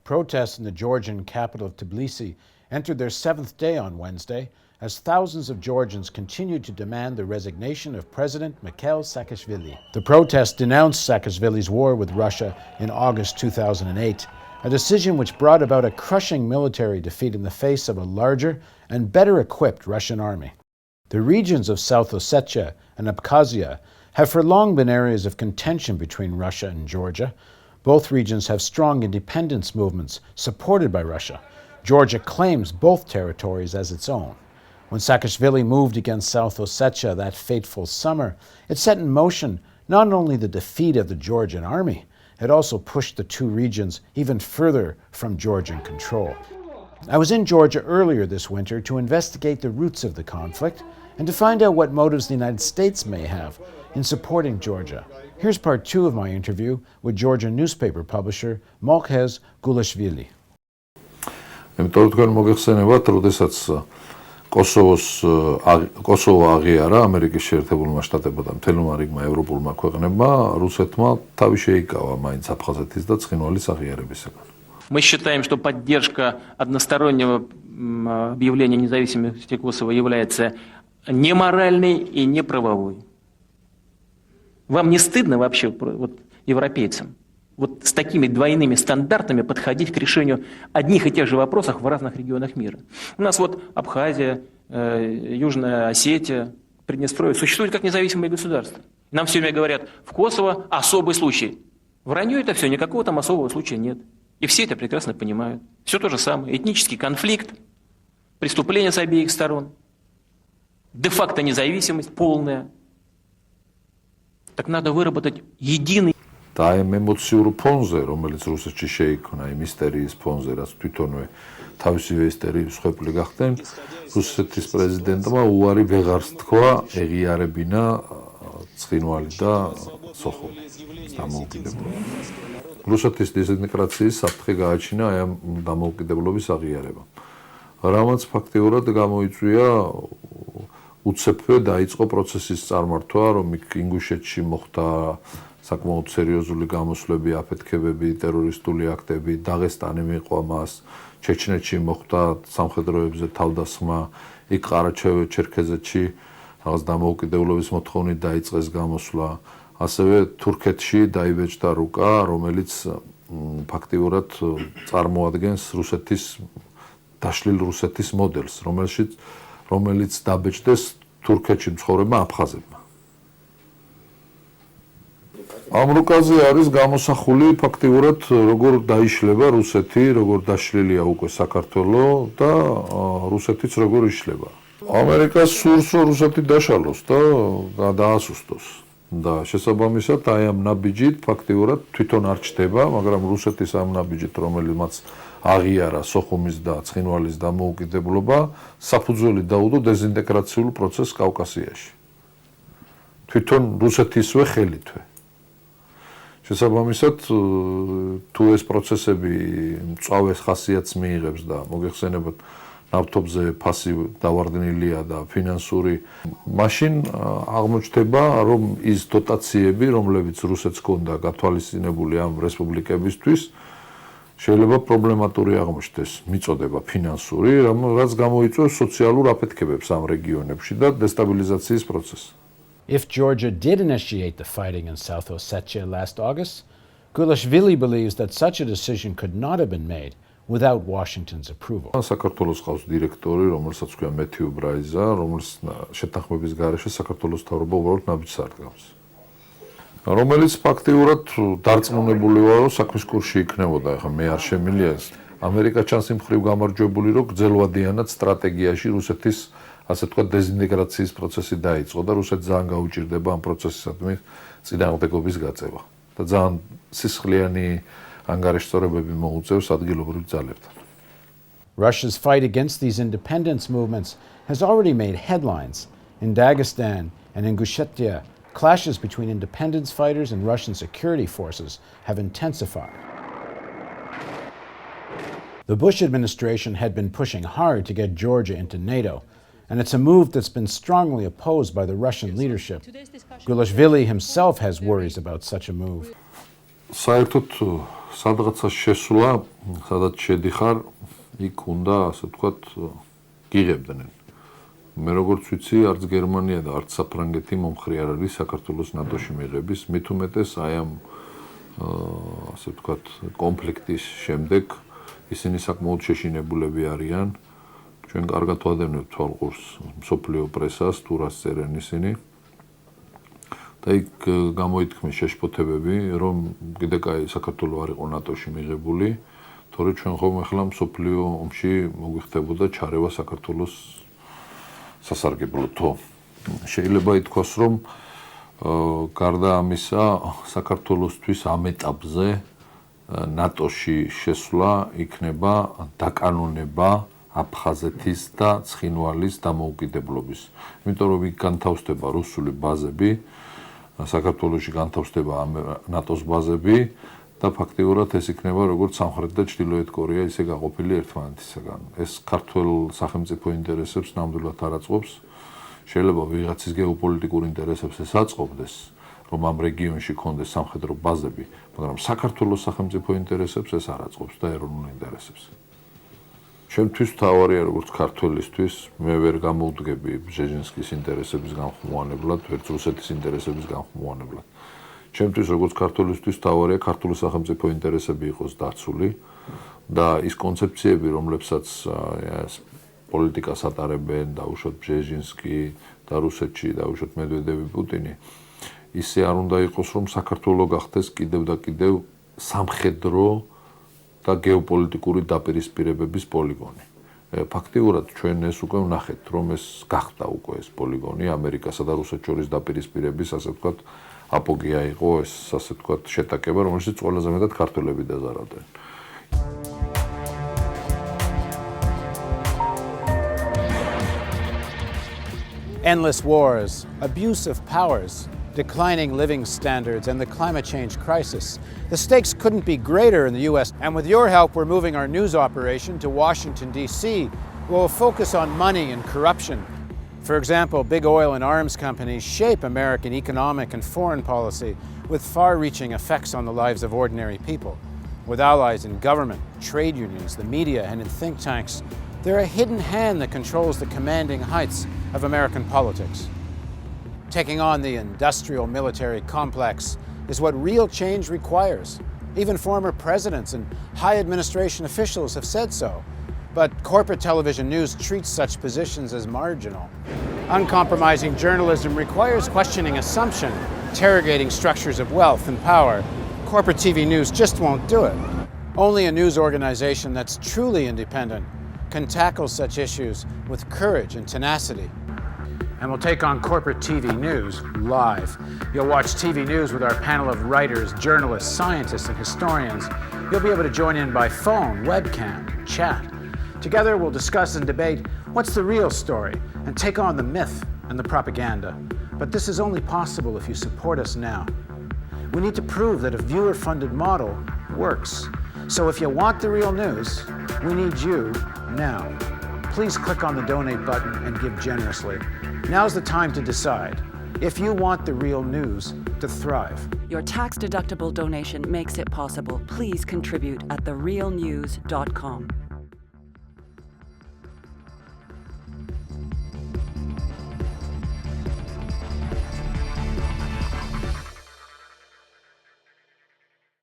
Protests in the Georgian capital of Tbilisi entered their seventh day on Wednesday as thousands of Georgians continued to demand the resignation of President Malkhaz Saakashvili. The protests denounced Saakashvili's war with Russia in August 2008, a decision which brought about a crushing military defeat in the face of a larger and better equipped Russian army. The regions of South Ossetia and Abkhazia have for long been areas of contention between Russia and Georgia. Both regions have strong independence movements supported by Russia. Georgia claims both territories as its own. When Saakashvili moved against South Ossetia that fateful summer, it set in motion not only the defeat of the Georgian army, it also pushed the two regions even further from Georgian control. I was in Georgia earlier this winter to investigate the roots of the conflict and to find out what motives the United States may have in supporting Georgia. Here's part two of my interview with Georgian newspaper publisher Malkhaz Gulashvili. კოსოვო აღიარა ამერიკის შეერთებულმა შტატებმა და მთელმა რიგმა ევროპულმა ქვეყნებმა რუსეთმა თავი შეიკავა მაინც აფხაზეთის და ცხინვალის აღიარებისაგან. Мы считаем, что поддержка одностороннего объявления независимости Косово является неморальной и неправовой. Вам не стыдно вообще, вот, европейцам, вот с такими двойными стандартами подходить к решению одних и тех же вопросов в разных регионах мира? У нас вот Абхазия, Южная Осетия, Приднестровье существуют как независимые государства. Нам все время говорят, в Косово особый случай. Вранье это все, никакого там особого случая нет. И все это прекрасно понимают. Все то же самое. Этнический конфликт, преступления с обеих сторон, де-факто независимость полная. Так надо выработать единый. და ამ ემოციურ ფონზე, რომელიც რუსეთში შეიქმნა, იმ ისტერიის ფონზე, რაც თვითონვე თავისივე ისტერიის მსხვერპლი გახდნენ, რუსეთის პრეზიდენტმა უარი ვეღარ თქვა ეღიარებინა ცხინვალი და სოხუმი დამოუკიდებლობა. რუსეთის დისინტეგრაციის საფრთხე გააჩინა აი ამ დამოუკიდებლობის აღიარებამ. რამაც ფაქტიურად გამოიწვია უცებვე დაიწყო პროცესის წარმართვა, რომ ინგუშეთში მოხდა საკმაოდ სერიოზული გამოსვლები, აფეთქებები, ტერორისტული აქტები, დაღესტანი მიყვა მას, ჩეჩნეთში მოხდა სამხედროებზე თავდასხმა, იქ ყარაჩევ-ჩერქეზეთში რაღაც დამოუკიდებლობის მოთხოვნით დაიწყეს გამოსვლა, ასევე თურქეთში დაიბეჭდა რუკა, რომელიც ფაქტიურად წარმოადგენს რუსეთის დაშლილ რუსეთის მოდელს, რომელიც დაბეჭდეს თურქეთში მცხოვრებმა აფხაზებმა. ამ რუკაზე არის გამოსახული ფაქტიურად როგორ დაიშლება რუსეთი, როგორ დაშლილია უკვე საქართველო და რუსეთიც როგორ იშლება. ამერიკას სურს რომ რუსეთი დაშალოს და დაასუსტოს. და შესაბამისად აი ამ ნაბიჯით ფაქტიურად თვითონ არ ჩდება, მაგრამ რუსეთის ამ ნაბიჯით, რომელმაც აღიარა სოხუმის და ცხინვალის დამოუკიდებლობა, საფუძველი დაუდო დეზინტეგრაციულ პროცესს კავკასიაში. თვითონ რუსეთისვე ხელითვე. შესაბამისად, თუ ეს პროცესები მწვავეს ხასიათს მიიღებს და მოგეხსენებათ ნავთობზე ფასი დავარდნილია და ფინანსური, მაშინ აღმოჩნდება, რომ ის დოტაციები, რომლებიც რუსეთს ჰქონდა გათვალისწინებული ამ რესპუბლიკებისთვის, შეიძლება პრობლემატური აღმოჩნდეს მიწოდება ფინანსური, რაც გამოიწვევს სოციალურ აფეთქებებს ამ რეგიონებში და დესტაბილიზაციის პროცესს. If Georgia did initiate the fighting in South Ossetia last August, Gulashvili believes that such a decision could not have been made without Washington's approval. საქართველოს ყავს დირექტორი, რომელსაც ქვია მეთიუ ბრაიზა, რომელიც შეთანხმების გარეშე საქართველოს თავრობა უბრალოდ ნაბიჯს არდგამს. რომელიც ფაქტიურად დარწმუნებულია, რომ საქმის კურსში იქნებოდა, ეხლა მე არ შემილია ეს. ამერიკა ჩანს იმ მხრივ გამარჯვებული, რომ გრძელვადიანად სტრატეგიაში რუსეთის ასე თქვა დეზინტეგრაციის პროცესი დაიწყო და რუსეთს ძალიან გაუჭირდება ამ პროცესისადმი წინააღმდეგობის გაწევა და ძალიან სისხლიანი ანგარიშწორებები მოუწევს ადგილობრივ ძალებთან. Russia's fight against these independence movements has already made headlines. In Dagestan and Ingushetia, clashes between independence fighters and Russian security forces have intensified. The Bush administration had been pushing hard to get Georgia into NATO, and it's a move that's been strongly opposed by the Russian leadership. Gulashvili himself has worries about such a move. საერთოდ სადღაცა შესვლა, სადაც შედიხარ, იქ უნდა, ასე ვთქვათ, გიღებდნენ. მე როგორც ვიცი, არც გერმანია და არც საფრანგეთი მომხრე არ არის საქართველოს ნატოში მიღების, მით უმეტეს აი ამ ასე ვთქვათ, კონფლიქტის შემდეგ ისინი საკმაოდ შეშინებულები არიან. ჩვენ კარგად ვადევნებთ თვალყურს მსოფლიო პრესას, თუ რას წერენ ისინი. და იქ გამოითქმის შეშფოთებები, რომ კიდე კაი საქართველო არ იყო ნატოში მიღებული, თორე ჩვენ ხომ ახლა მსოფლიო ომში მოგვიხდებოდა ჩარევა საქართველოს სასარგებლოთო. შეიძლება ითქვას, რომ გარდა ამისა, საქართველოსთვის ამ ეტაპზე ნატოში შესვლა იქნება დაკანონება აფხაზეთის და ცხინვალის დამოუკიდებლობის. იმიტომ რომ იქ განთავსდება რუსული ბაზები, საქართველოში განთავსდება ნატოს ბაზები და ფაქტიურად ეს იქნება როგორც სამხრეთ და ჩრდილოეთ კორეა ისე გაყოფილი ერთმანეთისაგან. ეს ქართულ სახელმწიფო ინტერესებს ნამდვილად არ აწყობს. შეიძლება ვიღაცის გეოპოლიტიკურ ინტერესებს ეს აწყობდეს, რომ ამ რეგიონში კონდეს სამხედრო ბაზები, მაგრამ საქართველოს სახელმწიფო ინტერესებს ეს არ აწყობს და ეროვნულ ინტერესებს. ჩემთვის თავარია როგორც ქართველისთვის, მე ვერ გამოვდგები ბჟეჟინსკის ინტერესების განხმოვანებლად, ვერც რუსეთის ინტერესების განხმოვანებლად. ჩემთვის როგორც ქართველისთვის თავარია ქართული სახელმწიფო ინტერესები იყოს დაცული და ის კონცეფციები, რომლებსაც პოლიტიკას ატარებენ, დაუშვათ ბჟეჟინსკი და რუსეთში, დაუშვათ მედვედევი, პუტინი, ისე არ უნდა იყოს, რომ საქართველო გახდეს კიდევ და კიდევ სამხედრო და გეოპოლიტიკური დაპირისპირებების პოლიგონი. ფაქტიურად ჩვენ ეს უკვე ვნახეთ, რომ ეს გახდა უკვე ეს პოლიგონი ამერიკასა და რუსეთს შორის დაპირისპირების, ასე ვთქვათ, აპოგეა იყო ეს, ასე ვთქვათ, შეტაკება, რომელშიც ყველაზე მეტად ქართველები დაზარავდნენ. Endless wars, abuse of powers, declining living standards, and the climate change crisis. The stakes couldn't be greater in the U.S., and with your help, we're moving our news operation to Washington, D.C., where we'll focus on money and corruption. For example, big oil and arms companies shape American economic and foreign policy with far-reaching effects on the lives of ordinary people. With allies in government, trade unions, the media, and in think tanks, they're a hidden hand that controls the commanding heights of American politics. Taking on the industrial military complex is what real change requires. Even former presidents and high administration officials have said so. But corporate television news treats such positions as marginal. Uncompromising journalism requires questioning assumption, interrogating structures of wealth and power. Corporate TV news just won't do it. Only a news organization that's truly independent can tackle such issues with courage and tenacity. And we'll take on corporate TV news live. You'll watch TV news with our panel of writers, journalists, scientists, and historians. You'll be able to join in by phone, webcam, chat. Together, we'll discuss and debate what's the real story and take on the myth and the propaganda. But this is only possible if you support us now. We need to prove that a viewer-funded model works. So if you want the real news, we need you now. Please click on the donate button and give generously. Now's the time to decide if you want the real news to thrive. Your tax-deductible donation makes it possible. Please contribute at therealnews.com.